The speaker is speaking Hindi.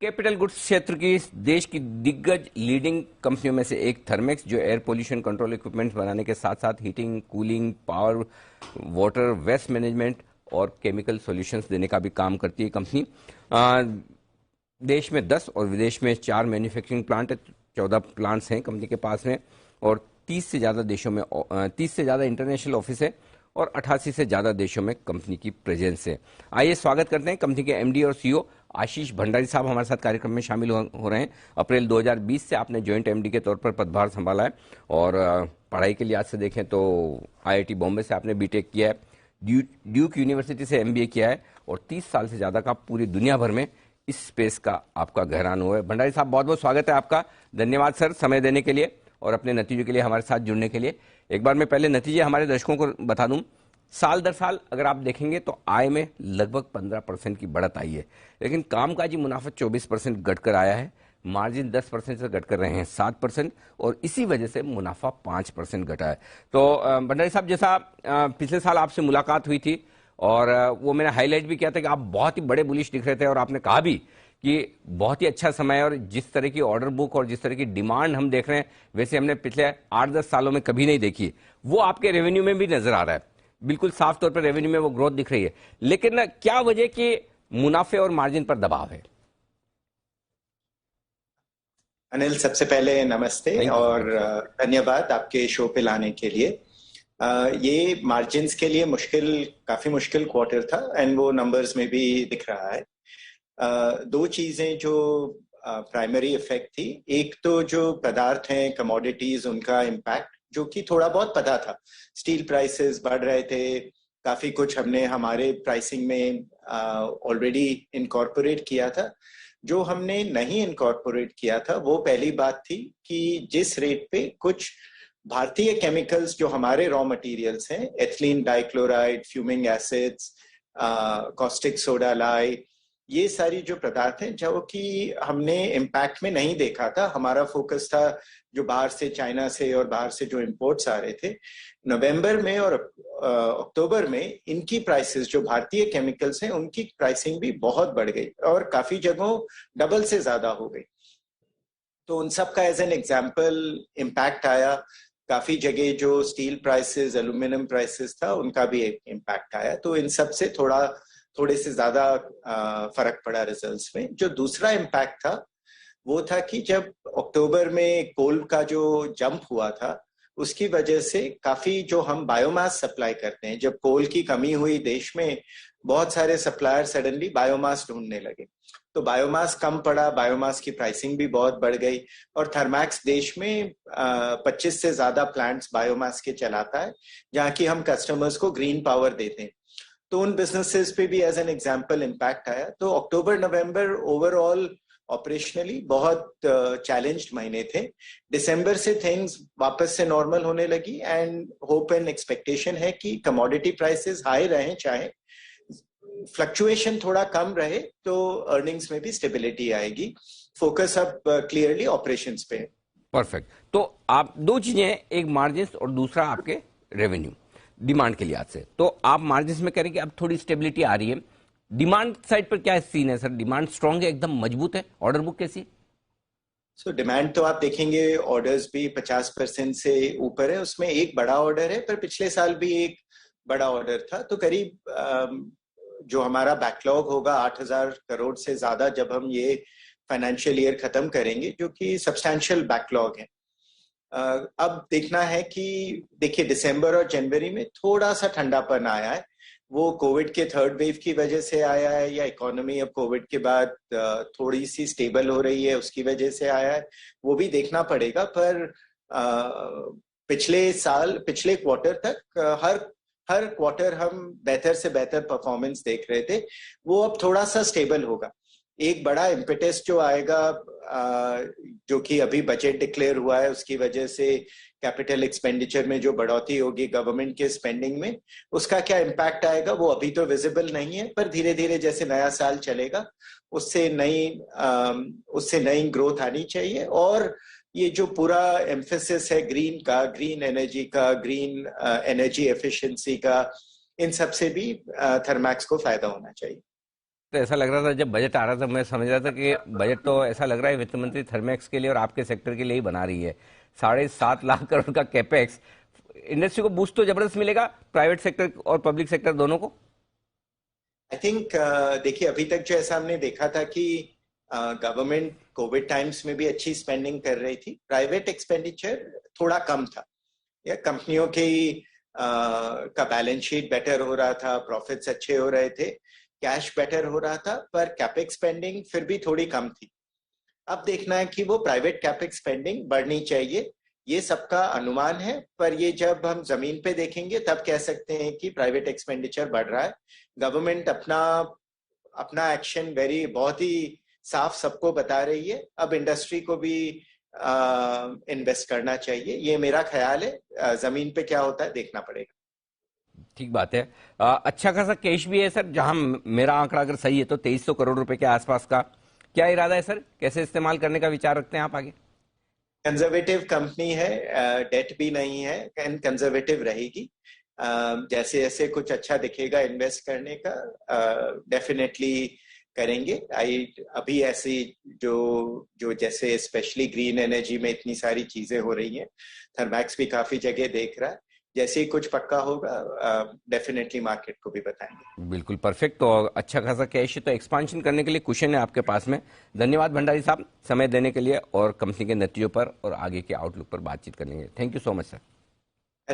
कैपिटल गुड्स क्षेत्र की देश की दिग्गज लीडिंग कंपनियों में से एक थर्मेक्स, जो एयर पोल्यूशन कंट्रोल इक्विपमेंट्स बनाने के साथ साथ heating, cooling, power, water, waste management और केमिकल सॉल्यूशंस देने का भी काम करती है कंपनी। देश में 10 और विदेश में 4 मैन्युफैक्चरिंग प्लांट, 14 प्लांट्स हैं कंपनी के पास में और 30 से ज़्यादा देशों में 30 से ज़्यादा इंटरनेशनल ऑफिस है और 88 से ज़्यादा देशों में कंपनी की प्रेजेंस है। आइए स्वागत करते हैं कंपनी के एमडी और सीईओ आशीष भंडारी साहब हमारे साथ कार्यक्रम में शामिल हो रहे हैं। अप्रैल 2020 से आपने जॉइंट एमडी के तौर पर पदभार संभाला है और पढ़ाई के लिहाज से देखें तो आईआईटी बॉम्बे से आपने बीटेक किया है, ड्यूक यूनिवर्सिटी से एमबीए किया है और 30 साल से ज़्यादा का पूरी दुनिया भर में इस स्पेस का आपका गहरा अनुभव है। भंडारी साहब, बहुत बहुत स्वागत है आपका। धन्यवाद सर समय देने के लिए और अपने नतीजों के लिए हमारे साथ जुड़ने के लिए। एक बार मैं पहले नतीजे हमारे दर्शकों को बता दूं। साल दर साल अगर आप देखेंगे तो आय में लगभग 15% की बढ़त आई है, लेकिन कामकाजी मुनाफा 24% घटकर आया है, मार्जिन 10% से घटकर रहे हैं 7% और इसी वजह से मुनाफा 5% घटा है। तो भंडारी साहब, जैसा पिछले साल आपसे मुलाकात हुई थी और वो मैंने हाईलाइट भी किया था कि आप बहुत ही बड़े बुलिश दिख रहे थे और आपने कहा भी कि बहुत ही अच्छा समय है और जिस तरह की ऑर्डर बुक और जिस तरह की डिमांड हम देख रहे हैं वैसे हमने पिछले 8-10 सालों में कभी नहीं देखी। वो आपके रेवेन्यू में भी नजर आ रहा है, बिल्कुल साफ तौर पर रेवेन्यू में वो ग्रोथ दिख रही है। लेकिन क्या वजह कि मुनाफे और मार्जिन पर दबाव है? अनिल, सबसे पहले नमस्ते और धन्यवाद आपके शो पे लाने के लिए। ये मार्जिन्स के लिए काफी मुश्किल क्वार्टर था एंड वो नंबर्स में भी दिख रहा है। दो चीजें जो प्राइमरी इफेक्ट थी, एक तो जो पदार्थ हैं, कमोडिटीज, उनका इम्पैक्ट जो कि थोड़ा बहुत पता था। स्टील प्राइसेस बढ़ रहे थे, काफी कुछ हमने हमारे प्राइसिंग में ऑलरेडी इनकॉर्पोरेट किया था। जो हमने नहीं इनकॉर्पोरेट किया था वो पहली बात थी कि जिस रेट पे कुछ भारतीय केमिकल्स जो हमारे रॉ मटेरियल्स हैं, ethylene dichloride, fuming acids, caustic soda lye, ये सारी जो पदार्थ हैं जो कि हमने इम्पैक्ट में नहीं देखा था। हमारा फोकस था जो बाहर से, चाइना से और बाहर से जो इंपोर्ट्स आ रहे थे। नवंबर में और अक्टूबर में इनकी प्राइसेस, जो भारतीय केमिकल्स हैं, उनकी प्राइसिंग भी बहुत बढ़ गई और काफी जगहों डबल से ज्यादा हो गई। तो उन सब का एज एन एग्जाम्पल इम्पैक्ट आया। काफी जगह जो स्टील प्राइसेस, एल्यूमिनियम प्राइसेस था, उनका भी एक इम्पैक्ट आया। तो इन सब से थोड़े से ज्यादा फर्क पड़ा रिजल्ट्स में। जो दूसरा इम्पैक्ट था वो था कि जब अक्टूबर में कोल का जो जंप हुआ था, उसकी वजह से काफी जो हम बायोमास सप्लाई करते हैं, जब कोल की कमी हुई देश में, बहुत सारे सप्लायर सडनली बायोमास ढूंढने लगे। तो बायोमास कम पड़ा, बायोमास की प्राइसिंग भी बहुत बढ़ गई और थर्मैक्स देश में 25 से ज्यादा प्लांट्स बायोमास के चलाता है, जहाँ की हम कस्टमर्स को ग्रीन पावर देते हैं। तो उन बिजनेसेस पे भी एज एन एग्जाम्पल इम्पैक्ट आया। तो अक्टूबर नवंबर ओवरऑल ऑपरेशनली बहुत चैलेंज्ड महीने थे। दिसंबर से थिंग्स वापस से नॉर्मल होने लगी एंड होप एंड एक्सपेक्टेशन है कि कमोडिटी प्राइसेस हाई रहें, चाहे फ्लक्चुएशन थोड़ा कम रहे, तो अर्निंग्स में भी स्टेबिलिटी आएगी। फोकस अब क्लियरली ऑपरेशंस पे है। परफेक्ट। तो आप दो चीजें, एक मार्जिन और दूसरा आपके रेवेन्यू डिमांड के लिहाज से। तो आप मार्जिन में करें कि अब थोड़ी स्टेबिलिटी आ रही है। डिमांड साइड पर क्या सीन है सर? डिमांड स्ट्रांग है, एकदम मजबूत है? ऑर्डर बुक कैसी? डिमांड तो आप देखेंगे ऑर्डर्स भी 50% से ऊपर है। उसमें एक बड़ा ऑर्डर है, पर पिछले साल भी एक बड़ा ऑर्डर था। तो करीब जो हमारा बैकलॉग होगा 8,000 करोड़ से ज्यादा जब हम ये फाइनेंशियल ईयर खत्म करेंगे, जो कि सब्सटैंशियल बैकलॉग है। अब देखना है कि देखिए दिसंबर और जनवरी में थोड़ा सा ठंडापन आया है। वो कोविड के थर्ड वेव की वजह से आया है या इकोनॉमी अब कोविड के बाद थोड़ी सी स्टेबल हो रही है उसकी वजह से आया है, वो भी देखना पड़ेगा। पर पिछले क्वार्टर तक हर क्वार्टर हम बेहतर से बेहतर परफॉर्मेंस देख रहे थे। वो अब थोड़ा सा स्टेबल होगा। एक बड़ा इम्पेटस जो आएगा, जो कि अभी बजट डिक्लेयर हुआ है, उसकी वजह से कैपिटल एक्सपेंडिचर में जो बढ़ोतरी होगी गवर्नमेंट के स्पेंडिंग में, उसका क्या इम्पैक्ट आएगा वो अभी तो विजिबल नहीं है। पर धीरे धीरे जैसे नया साल चलेगा उससे नई ग्रोथ आनी चाहिए। और ये जो पूरा एम्फेसिस है ग्रीन एनर्जी का, ग्रीन एनर्जी एफिशिएंसी का, इन सब से भी थर्मैक्स को फायदा होना चाहिए। तो ऐसा लग रहा था जब बजट आ रहा था, मैं समझ रहा था कि बजट तो ऐसा लग रहा है वित्त मंत्री थर्मैक्स के लिए और आपके सेक्टर के लिए ही बना रही है। 7.5 लाख करोड़ का कैपेक्स, इंडस्ट्री को बूस्ट तो जबरदस्त मिलेगा, प्राइवेट सेक्टर और पब्लिक सेक्टर दोनों को। आई थिंक देखिए, अभी तक जो ऐसा हमने देखा था कि गवर्नमेंट कोविड टाइम्स में भी अच्छी स्पेंडिंग कर रही थी, प्राइवेट एक्सपेंडिचर थोड़ा कम था, या कंपनियों की का बैलेंस शीट बेटर हो रहा था, प्रॉफिट्स अच्छे हो रहे थे, कैश बेटर हो रहा था, पर कैपेक्स स्पेंडिंग फिर भी थोड़ी कम थी। अब देखना है कि वो प्राइवेट कैपेक्स स्पेंडिंग बढ़नी चाहिए, ये सबका अनुमान है, पर ये जब हम जमीन पे देखेंगे तब कह सकते हैं कि प्राइवेट एक्सपेंडिचर बढ़ रहा है। गवर्नमेंट अपना एक्शन बहुत ही साफ सबको बता रही है। अब इंडस्ट्री को भी इन्वेस्ट करना चाहिए, ये मेरा ख्याल है। जमीन पे क्या होता है देखना पड़ेगा। ठीक बात है। अच्छा खासा कैश भी है सर, जहां मेरा आंकड़ा अगर सही है तो 2300 करोड़ रुपए के आसपास का क्या इरादा है सर, कैसे इस्तेमाल करने का विचार रखते हैं आप आगे? कंजर्वेटिव कंपनी है, डेट भी नहीं है, एंड कंजर्वेटिव रहेगी। जैसे जैसे कुछ अच्छा दिखेगा इन्वेस्ट करने का, डेफिनेटली करेंगे। अभी ऐसी जो जो जैसे स्पेशली ग्रीन एनर्जी में इतनी सारी चीजें हो रही हैं, थर्मैक्स भी काफी जगह देख रहा है। जैसे ही कुछ पक्का होगा डेफिनेटली मार्केट को भी बताएंगे। बिल्कुल परफेक्ट। तो अच्छा खासा कैश है तो एक्सपांशन करने के लिए कुशन है आपके पास में। धन्यवाद भंडारी साहब समय देने के लिए और कंपनी के नतीजों पर और आगे के आउटलुक पर बातचीत करने के लिए। Thank you so much sir.